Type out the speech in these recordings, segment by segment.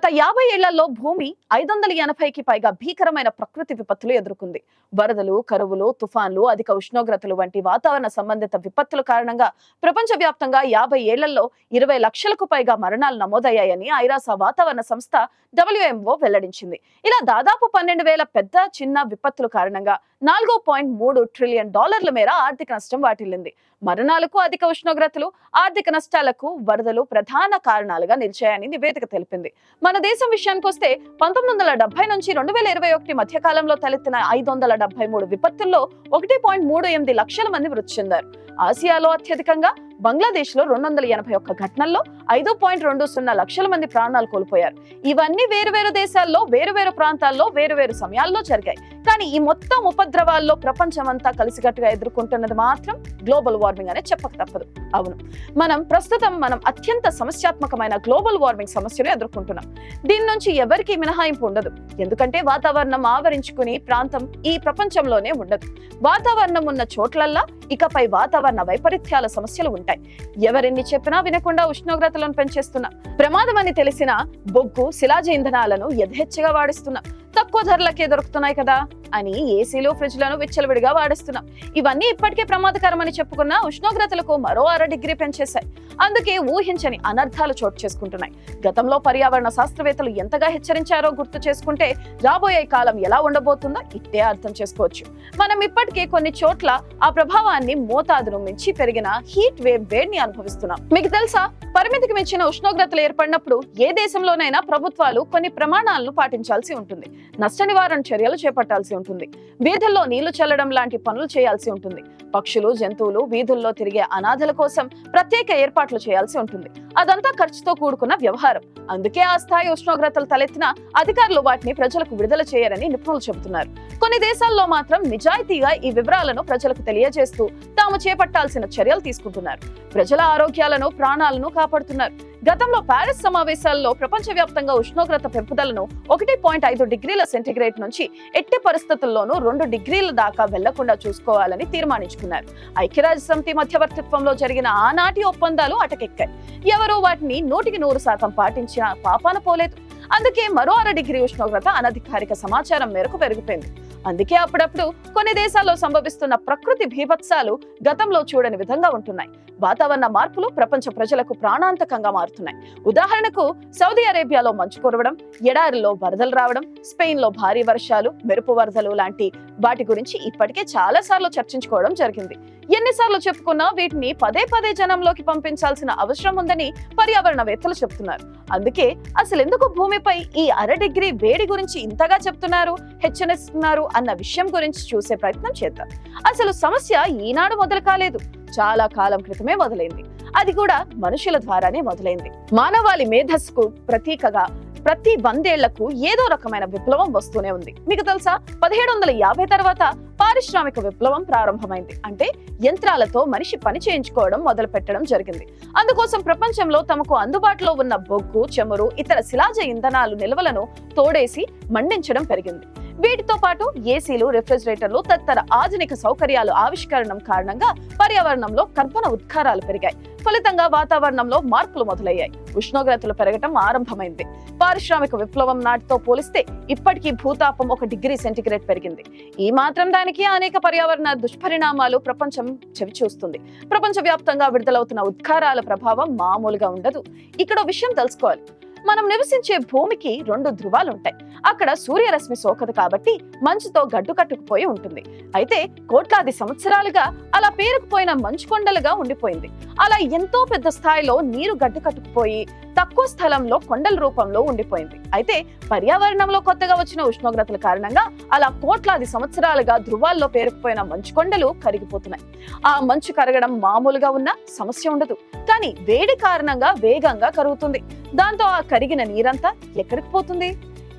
గత 50 ఏళ్లలో భూమి 580కి పైగా భీకరమైన ప్రకృతి విపత్తులు ఎదుర్కొంది. వరదలు, కరువులు, తుఫాన్లు, అధిక ఉష్ణోగ్రతలు వంటి వాతావరణ సంబంధిత విపత్తుల కారణంగా ప్రపంచవ్యాప్తంగా 50 ఏళ్లలో 20 లక్షలకు పైగా మరణాలు నమోదయ్యాయని ఐరాస వాతావరణ సంస్థ WMO వెల్లడించింది. ఇలా దాదాపు 12,000 పెద్ద చిన్న విపత్తుల కారణంగా $4.3 ట్రిలియన్ మేర ఆర్థిక నష్టం వాటిల్లింది. మరణాలకు అధిక ఉష్ణోగ్రతలు, ఆర్థిక నష్టాలకు వరదలు ప్రధాన కారణాలుగా నిలిచాయని నివేదిక తెలిపింది. మన దేశం విషయానికొస్తే 1970 నుంచి 2021 మధ్య కాలంలో తలెత్తిన 573 విపత్తుల్లో 1.38 లక్షల మంది మృతి చెందారు. ఆసియాలో అత్యధికంగా బంగ్లాదేశ్ లో 281 ఘటనల్లో 5.20 లక్షల మంది ప్రాణాలు కోల్పోయారు. ఇవన్నీ వేరువేరు దేశాల్లో, వేరువేరు ప్రాంతాల్లో, వేరువేరు సమయాల్లో జరిగాయి. కానీ ఈ మొత్తం ఉపద్రవాల్లో ప్రపంచమంతా కలిసికట్టుగా ఎదుర్కొంటున్నది మాత్రం గ్లోబల్ వార్మింగ్ అనే చెప్పక తప్పదు. అవును, మనం అత్యంత సమస్యాత్మకమైన గ్లోబల్ వార్మింగ్ సమస్యను ఎదుర్కొంటున్నాం. దీని నుంచి ఎవరికి మినహాయింపు ఉండదు. ఎందుకంటే వాతావరణం ఆవరించుకుని ప్రాంతం ఈ ప్రపంచంలోనే ఉండదు. వాతావరణం ఉన్న చోట్లల్లా ఇకపై వాతావరణ వైపరీత్యాల సమస్యలు ఉంటాయి. ఎవరెన్ని చెప్పినా వినకుండా ఉష్ణోగ్రతలను పెంచేస్తున్నా, ప్రమాదమని తెలిసిన బొగ్గు, శిలాజ ఇంధనాలను యథేచ్ఛగా వాడిస్తున్నా, తక్కువ ధరలకే దొరుకుతున్నాయి కదా అని ఏసీలు, ఫ్రిడ్జ్లను విచ్చలవిడిగా వాడిస్తున్నాం. ఇవన్నీ ఇప్పటికే ప్రమాదకరమని చెప్పుకున్న ఉష్ణోగ్రతలకు మరో 1/2 డిగ్రీ పెంచేశాయి. అందుకే ఊహించని అనర్థాలు చోటు చేసుకుంటున్నాయి. గతంలో పర్యావరణ శాస్త్రవేత్తలు ఎంతగా హెచ్చరించారో గుర్తు చేసుకుంటే రాబోయే కాలం ఎలా ఉండబోతుందో ఇట్టే అర్థం చేసుకోవచ్చు. మనం ఇప్పటికే కొన్ని చోట్ల ఆ ప్రభావాన్ని మోతాదును మించి పెరిగిన హీట్ వేవ్ వేడిని అనుభవిస్తున్నాం. మీకు తెలుసా, పరిమితికి మించిన ఉష్ణోగ్రతలు ఏర్పడినప్పుడు ఏ దేశంలోనైనా ప్రభుత్వాలు కొన్ని ప్రమాణాలను పాటించాల్సి ఉంటుంది. నష్ట నివారణ చర్యలు చేపట్టాల్సి ఉంటుంది. వీధుల్లో నీళ్లు చల్లడం లాంటి పనులు చేయాల్సి ఉంటుంది. పక్షులు, జంతువులు, వీధుల్లో తిరిగే అనాథల కోసం ప్రత్యేక ఏర్పాట్లు చేయాల్సి ఉంటుంది. అదంతా ఖర్చుతో కూడుకున్న వ్యవహారం. అందుకే ఆ స్థాయి ఉష్ణోగ్రతలు తలెత్తినా అధికారులు వాటిని ప్రజలకు విడుదల చేయరని నిపుణులు చెబుతున్నారు. కొన్ని దేశాల్లో మాత్రం నిజాయితీగా ఈ వివరాలను ప్రజలకు తెలియజేస్తూ తాము చేపట్టాల్సిన చర్యలు తీసుకుంటున్నారు. ప్రజల ఆరోగ్యాలను, ప్రాణాలను కాపాడుతున్నారు. గతంలో ప్యారిస్ సమావేశాల్లో ప్రపంచవ్యాప్తంగా ఉష్ణోగ్రత పెంపుదలను 1.5 డిగ్రీల సెంటీగ్రేడ్ నుంచి ఎట్టి పరిస్థితుల్లోనూ 2 డిగ్రీల దాకా వెళ్లకుండా చూసుకోవాలని తీర్మానించుకున్నారు. ఐక్యరాజ్యసమితి మధ్యవర్తిత్వంలో జరిగిన ఆనాటి ఒప్పందాలు అటకెక్కాయి. ఎవరూ వాటిని 100% పాటించిన పాపాన పోలేదు. అందుకే మరో 1/2 డిగ్రీ ఉష్ణోగ్రత అనధికారిక సమాచారం మేరకు పెరిగిపోయింది. అందుకే అప్పుడప్పుడు కొన్ని దేశాల్లో సంభవిస్తున్న ప్రకృతి భీభత్సాలు గతంలో చూడని విధంగా ఉంటున్నాయి. వాతావరణ మార్పులు ప్రపంచ ప్రజలకు ప్రాణాంతకంగా మారుతున్నాయి. ఉదాహరణకు సౌదీ అరేబియాలో మంచు కురవడం, ఎడారిలో వరదలు రావడం, స్పెయిన్ లో భారీ వర్షాలు, మెరుపు వరదలు లాంటి వాటి గురించి ఇప్పటికే చాలా సార్లు చర్చించుకోవడం జరిగింది. ఎన్నిసార్లు చెప్పుకున్నా వీటిని పదే పదే జనంలోకి పంపించాల్సిన అవసరం ఉందని పర్యావరణవేత్తలు చెప్తున్నారు. అందుకే అసలు ఎందుకు భూమిపై ఈ 1/2 డిగ్రీ వేడి గురించి ఇంతగా చెప్తున్నారు, హెచ్చరిస్తున్నారు అన్న విషయం గురించి చూసే ప్రయత్నం చేద్దాం. అసలు సమస్య ఈనాడు మొదలు కాలేదు, చాలా కాలం క్రితమే మొదలైంది. అది కూడా మనుషుల ద్వారానే మొదలైంది. మానవాళి మేధస్సుకు ప్రతీకగా ప్రతి 100 ఏళ్లకు ఏదో రకమైన విప్లవం వస్తూనే ఉంది. మీకు తెలుసా, 1750 తర్వాత పారిశ్రామిక విప్లవం ప్రారంభమైంది. అంటే యంత్రాలతో మనిషి పని చేయించుకోవడం మొదలు పెట్టడం జరిగింది. అందుకోసం ప్రపంచంలో తమకు అందుబాటులో ఉన్న బొగ్గు, చమురు, ఇతర శిలాజ ఇంధనాలు నిల్వలను తోడేసి మండించడం పెరిగింది. వీటితో పాటు ఏసీలు, రిఫ్రిజిరేటర్లు తదితర ఆధునిక సౌకర్యాలు ఆవిష్కరణం కారణంగా పర్యావరణంలో కర్బన ఉద్గారాలు పెరిగాయి. ఫలితంగా వాతావరణంలో మార్పులు మొదలయ్యాయి. ఉష్ణోగ్రతలు పెరగటం ఆరంభమైంది. పారిశ్రామిక విప్లవం నాటితో పోలిస్తే ఇప్పటికీ భూతాపం 1 డిగ్రీ సెంటీగ్రేడ్ పెరిగింది. ఈ మాత్రం దానికి అనేక పర్యావరణ దుష్పరిణామాలు ప్రపంచం చవిచూస్తుంది. ప్రపంచవ్యాప్తంగా విడుదలవుతున్న ఉద్గారాల ప్రభావం మామూలుగా ఉండదు. ఇక్కడ విషయం తెలుసుకోవాలి. మనం నివసించే భూమికి 2 ధృవాలు ఉంటాయి. అక్కడ సూర్యరశ్మి సోకదు కాబట్టి మంచుతో గడ్డు కట్టుకుపోయి ఉంటుంది. అయితే కోట్లాది సంవత్సరాలుగా అలా పేరుకుపోయిన మంచు కొండలుగా ఉండిపోయింది. అలా ఎంతో పెద్ద స్థాయిలో నీరు గడ్డు కట్టుకుపోయి తక్కువ స్థలంలో కొండల రూపంలో ఉండిపోయింది. అయితే పర్యావరణంలో కొత్తగా వచ్చిన ఉష్ణోగ్రతల కారణంగా అలా కోట్లాది సంవత్సరాలుగా ధృవాల్లో పేరుకుపోయిన మంచు కొండలు కరిగిపోతున్నాయి. ఆ మంచు కరగడం మామూలుగా ఉన్న సమస్య ఉండదు, కానీ వేడి కారణంగా వేగంగా కరుగుతుంది. దాంతో ఆ కరిగిన నీరంతా ఎక్కడికి పోతుంది?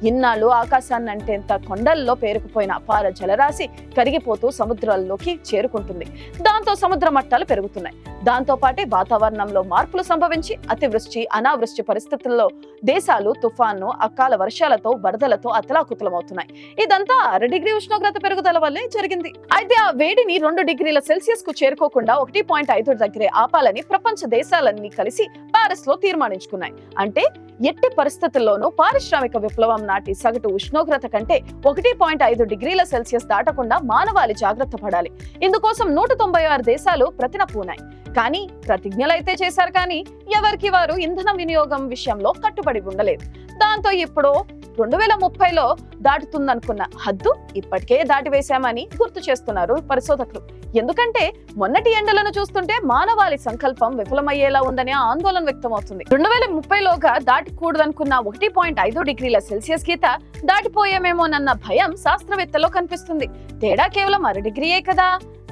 ఇన్నాళ్ళు ఆకాశాన్ని అంటేంత కొండల్లో పేరుకుపోయిన అపార జలరాశి కరిగిపోతూ సముద్రాల్లోకి చేరుకుంటుంది. దాంతో సముద్ర మట్టాలు పెరుగుతున్నాయి. దాంతో పాటే వాతావరణంలో మార్పులు సంభవించి అతివృష్టి అనావృష్టి పరిస్థితుల్లో దేశాలు తుఫాను అకాల వర్షాలతో వరదలతో అతలాకుతలమవుతున్నాయి. ఇదంతా 6 ఉష్ణోగ్రత పెరుగుదల వల్లే జరిగింది. అయితే ఆ వేడిని 2 డిగ్రీల సెల్సియస్ కు చేరుకోకుండా 1.5 దగ్గరే ఆపాలని ప్రపంచ దేశాలన్నీ కలిసి పారిస్ లో తీర్మానించుకున్నాయి. అంటే ఎట్టి పరిస్థితుల్లోనూ పారిశ్రామిక విప్లవం నాటి సగటు ఉష్ణోగ్రత కంటే 1.5 డిగ్రీల సెల్సియస్ దాటకుండా మానవాళి జాగ్రత్త పడాలి. ఇందుకోసం 196 దేశాలు పూనాయి. కానీ ప్రతిజ్ఞలైతే చేశారు, కానీ ఎవరికి వారు ఇంధన వినియోగం విషయంలో కట్టుబడి ఉండలేదు. దాంతో ఇప్పుడు 2030లో దాటుతుందనుకున్న హద్దు ఇప్పటికే దాటివేశామని గుర్తు చేస్తున్నారు పరిశోధకులు. ఎందుకంటే మొన్నటి ఎండలను చూస్తుంటే మానవాళి సంకల్పం విఫలమయ్యేలా ఉందనే ఆందోళన వ్యక్తమవుతుంది. 2030లోగా దాటకూడదనుకున్న 1.5 డిగ్రీల సెల్సియస్ గీత దాటిపోయామేమోనన్న భయం శాస్త్రవేత్తలో కనిపిస్తుంది. తేడా కేవలం 1/2 డిగ్రీయే కదా,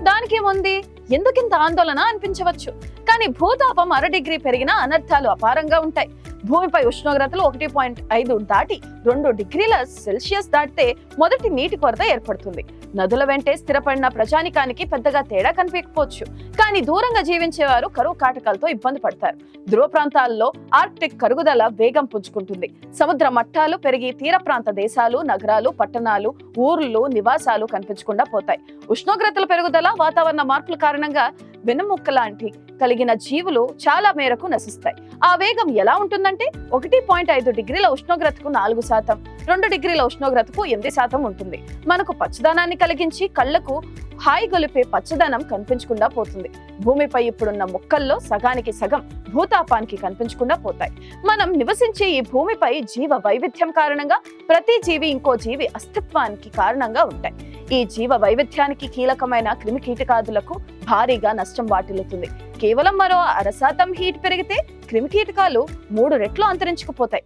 దానికేముంది, ఎందుకింత ఆందోళన అనిపించవచ్చు. కానీ భూతాపం 1/2 డిగ్రీ పెరిగినా అనర్థాలు అపారంగా ఉంటాయి. భూమిపై ఉష్ణోగ్రతలు 1.5 దాటి 2 డిగ్రీల సెల్సియస్ దాటితే మొదటి నీటి కొరత ఏర్పడుతుంది. నదుల వెంటే స్థిరపడిన ప్రజానికానికి పెద్దగా తేడా కనిపించకపోవచ్చు, కానీ దూరంగా జీవించేవారు కరువు కాటకాలతో ఇబ్బంది పడతారు. ధ్రువ ప్రాంతాల్లో ఆర్క్టిక్ కరుగుదల వేగం పుంజుకుంటుంది. సముద్ర మట్టాలు పెరిగి తీర ప్రాంత దేశాలు, నగరాలు, పట్టణాలు, ఊర్లు, నివాసాలు కనిపించకుండా పోతాయి. ఉష్ణోగ్రతల పెరుగుదల, వాతావరణ మార్పుల కారణంగా వెన్నెముక్క లాంటి కలిగిన జీవులు చాలా మేరకు నశిస్తాయి. ఆ వేగం ఎలా ఉంటుందంటే 1.5 డిగ్రీల ఉష్ణోగ్రతకు 4%, 2 డిగ్రీల ఉష్ణోగ్రతకు 8% ఉంటుంది. మనకు పచ్చదనాన్ని కలిగించి కళ్లకు హాయి గొలిపే పచ్చదనం కనిపించకుండా పోతుంది. భూమిపై ఇప్పుడున్న మొక్కల్లో సగానికి సగం భూతాపానికి కనిపించకుండా పోతాయి. మనం నివసించే ఈ భూమిపై జీవ వైవిధ్యం కారణంగా ప్రతి జీవి ఇంకో జీవి అస్తిత్వానికి కారణంగా ఉంటాయి. ఈ జీవ వైవిధ్యానికి కీలకమైన క్రిమికీటకాదులకు భారీగా నష్టం వాటిల్లుతుంది. కేవలం మరో 0.5% హీట్ పెరిగితే క్రిమికీటకాలు 3 రెట్లు అంతరించుకుపోతాయి.